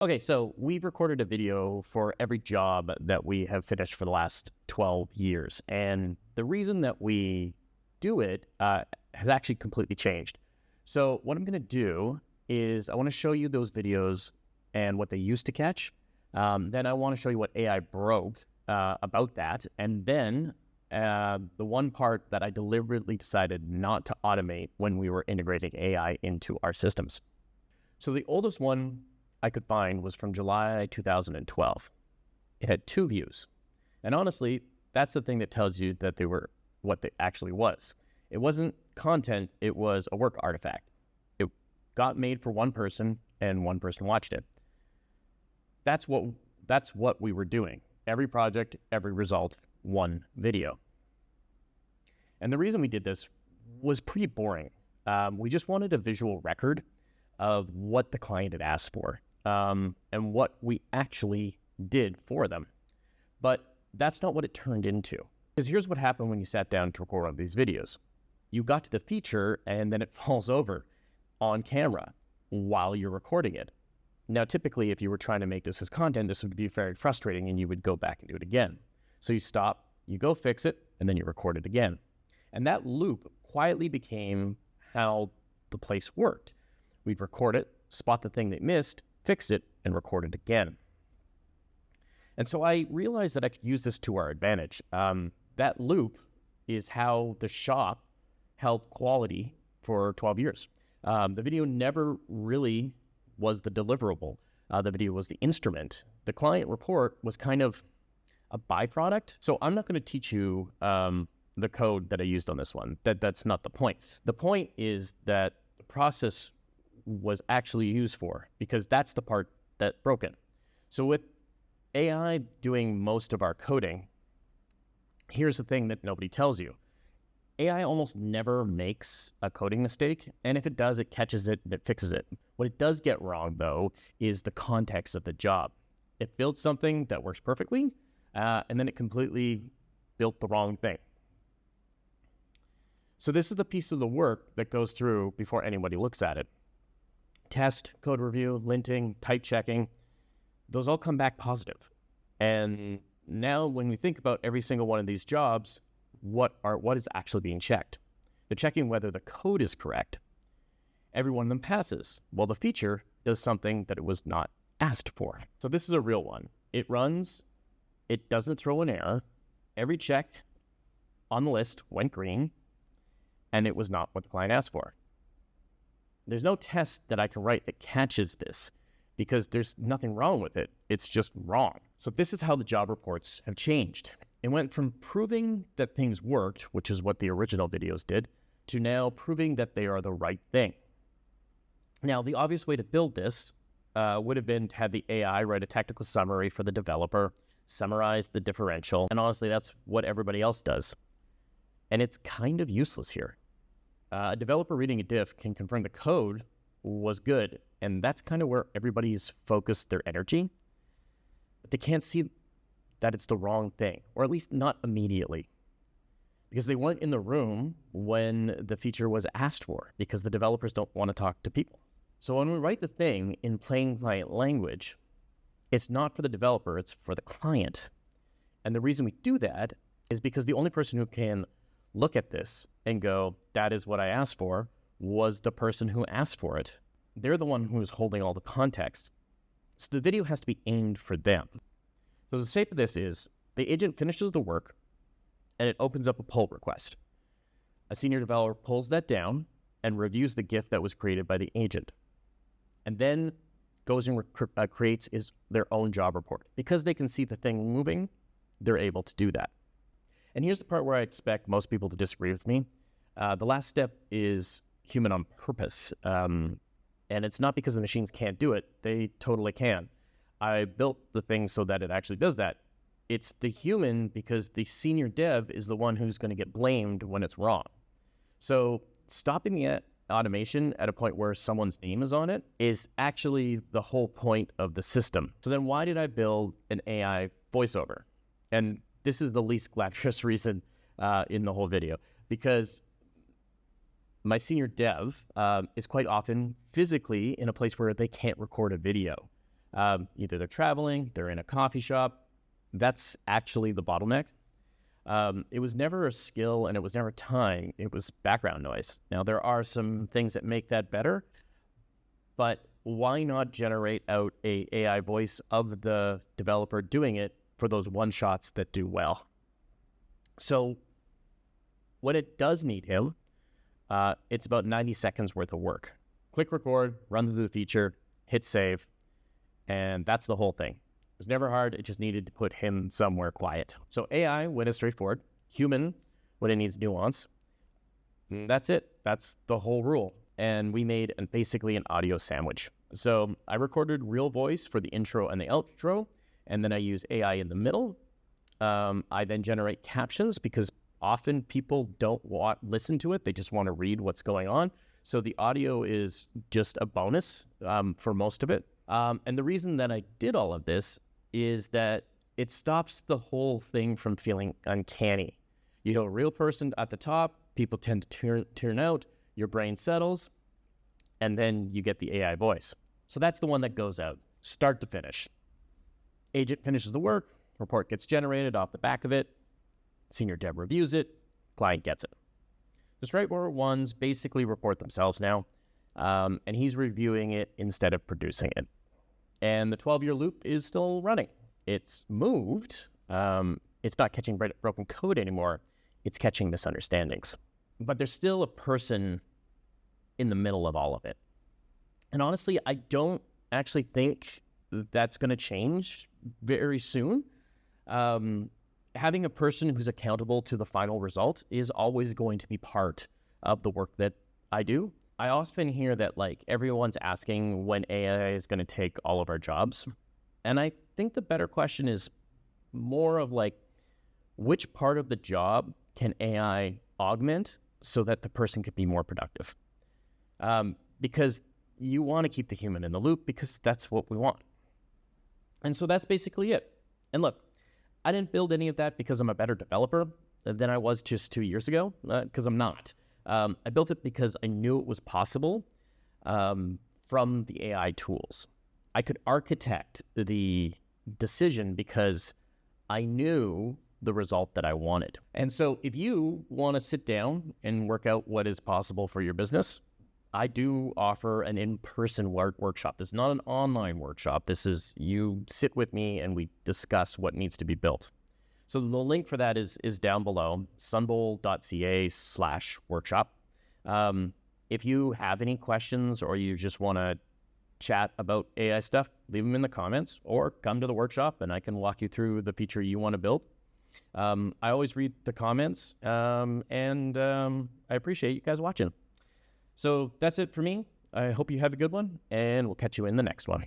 Okay, so we've recorded a video for every job that we have finished for the last 12 years. And the reason that we do it has actually completely changed. So what I'm going to do is I want to show you those videos and what they used to catch. Then I want to show you what AI broke about that. And then the one part that I deliberately decided not to automate when we were integrating AI into our systems. So the oldest one I could find was from July 2012. It had 2 views. And honestly, that's the thing that tells you that they were what they actually was. It wasn't content, it was a work artifact. It got made for one person and one person watched it. That's what we were doing. Every project, every result, one video. And the reason we did this was pretty boring. We just wanted a visual record of what the client had asked for. And what we actually did for them. But that's not what it turned into. Because here's what happened when you sat down to record one of these videos. You got to the feature and then it falls over on camera while you're recording it. Now, typically, if you were trying to make this as content, this would be very frustrating and you would go back and do it again. So you stop, you go fix it, and then you record it again. And that loop quietly became how the place worked. We'd record it, spot the thing they missed, fix it, and record it again. And so I realized that I could use this to our advantage. That loop is how the shop held quality for 12 years. The video never really was the deliverable. The video was the instrument. The client report was kind of a byproduct. So I'm not going to teach you the code that I used on this one. That's not the point. The point is that the process was actually used for, because that's the part that broke it. So with AI doing most of our coding, here's the thing that nobody tells you. AI almost never makes a coding mistake, and if it does, it catches it and it fixes it. What it does get wrong, though, is the context of the job. It builds something that works perfectly, and then it completely built the wrong thing. So this is the piece of the work that goes through before anybody looks at it. Test, code review, linting, type checking, those all come back positive. And now when we think about every single one of these jobs, what is actually being checked? They're checking whether the code is correct. Every one of them passes. Well, the feature does something that it was not asked for. So this is a real one. It runs, it doesn't throw an error. Every check on the list went green, and it was not what the client asked for. There's no test that I can write that catches this because there's nothing wrong with it. It's just wrong. So this is how the job reports have changed. It went from proving that things worked, which is what the original videos did, to now proving that they are the right thing. Now, the obvious way to build this would have been to have the AI write a technical summary for the developer, summarize the differential, and honestly, that's what everybody else does. And it's kind of useless here. A developer reading a diff can confirm the code was good, and that's kind of where everybody's focused their energy. But they can't see that it's the wrong thing, or at least not immediately, because they weren't in the room when the feature was asked for, because the developers don't want to talk to people. So when we write the thing in plain client language, it's not for the developer, it's for the client. And the reason we do that is because the only person who can look at this and go, that is what I asked for, was the person who asked for it. They're the one who is holding all the context. So the video has to be aimed for them. So the shape of this is, the agent finishes the work and it opens up a pull request. A senior developer pulls that down and reviews the GIF that was created by the agent. And then goes and creates their own job report. Because they can see the thing moving, they're able to do that. And here's the part where I expect most people to disagree with me. The last step is human on purpose. And it's not because the machines can't do it. They totally can. I built the thing so that it actually does that. It's the human because the senior dev is the one who's going to get blamed when it's wrong. So stopping the automation at a point where someone's name is on it is actually the whole point of the system. So then why did I build an AI voiceover? And this is the least glamorous reason in the whole video, because my senior dev is quite often physically in a place where they can't record a video. Either they're traveling, they're in a coffee shop. That's actually the bottleneck. It was never a skill and it was never time. It was background noise. Now, there are some things that make that better, but why not generate out a AI voice of the developer doing it for those one-shots that do well? So when it does need him, it's about 90 seconds worth of work. Click record, run through the feature, hit save, and that's the whole thing. It was never hard. It just needed to put him somewhere quiet. So AI, when it's straightforward. Human, when it needs nuance. That's it. That's the whole rule. And we made basically an audio sandwich. So I recorded real voice for the intro and the outro, and then I use AI in the middle. I then generate captions because often people don't listen to it. They just want to read what's going on. So the audio is just a bonus for most of it. And the reason that I did all of this is that it stops the whole thing from feeling uncanny. You have a real person at the top, people tend to tune out, your brain settles, and then you get the AI voice. So that's the one that goes out, start to finish. Agent finishes the work, report gets generated off the back of it, senior dev reviews it, client gets it. The straightforward ones basically report themselves now, and he's reviewing it instead of producing it. And the 12-year loop is still running. It's moved. It's not catching broken code anymore. It's catching misunderstandings. But there's still a person in the middle of all of it. And honestly, I don't actually think that's going to change very soon. Having a person who's accountable to the final result is always going to be part of the work that I do. I often hear that everyone's asking when AI is going to take all of our jobs. And I think the better question is more of which part of the job can AI augment so that the person could be more productive? Because you want to keep the human in the loop because that's what we want. And so that's basically it. And look, I didn't build any of that because I'm a better developer than I was just 2 years ago, because I'm not. I built it because I knew it was possible from the AI tools. I could architect the decision because I knew the result that I wanted. And so if you want to sit down and work out what is possible for your business, I do offer an in-person workshop. This is not an online workshop. This is you sit with me and we discuss what needs to be built. So the link for that is down below, sunbowl.ca/workshop. If you have any questions or you just want to chat about AI stuff, leave them in the comments or come to the workshop and I can walk you through the feature you want to build. I always read the comments and I appreciate you guys watching. So that's it for me. I hope you have a good one and we'll catch you in the next one.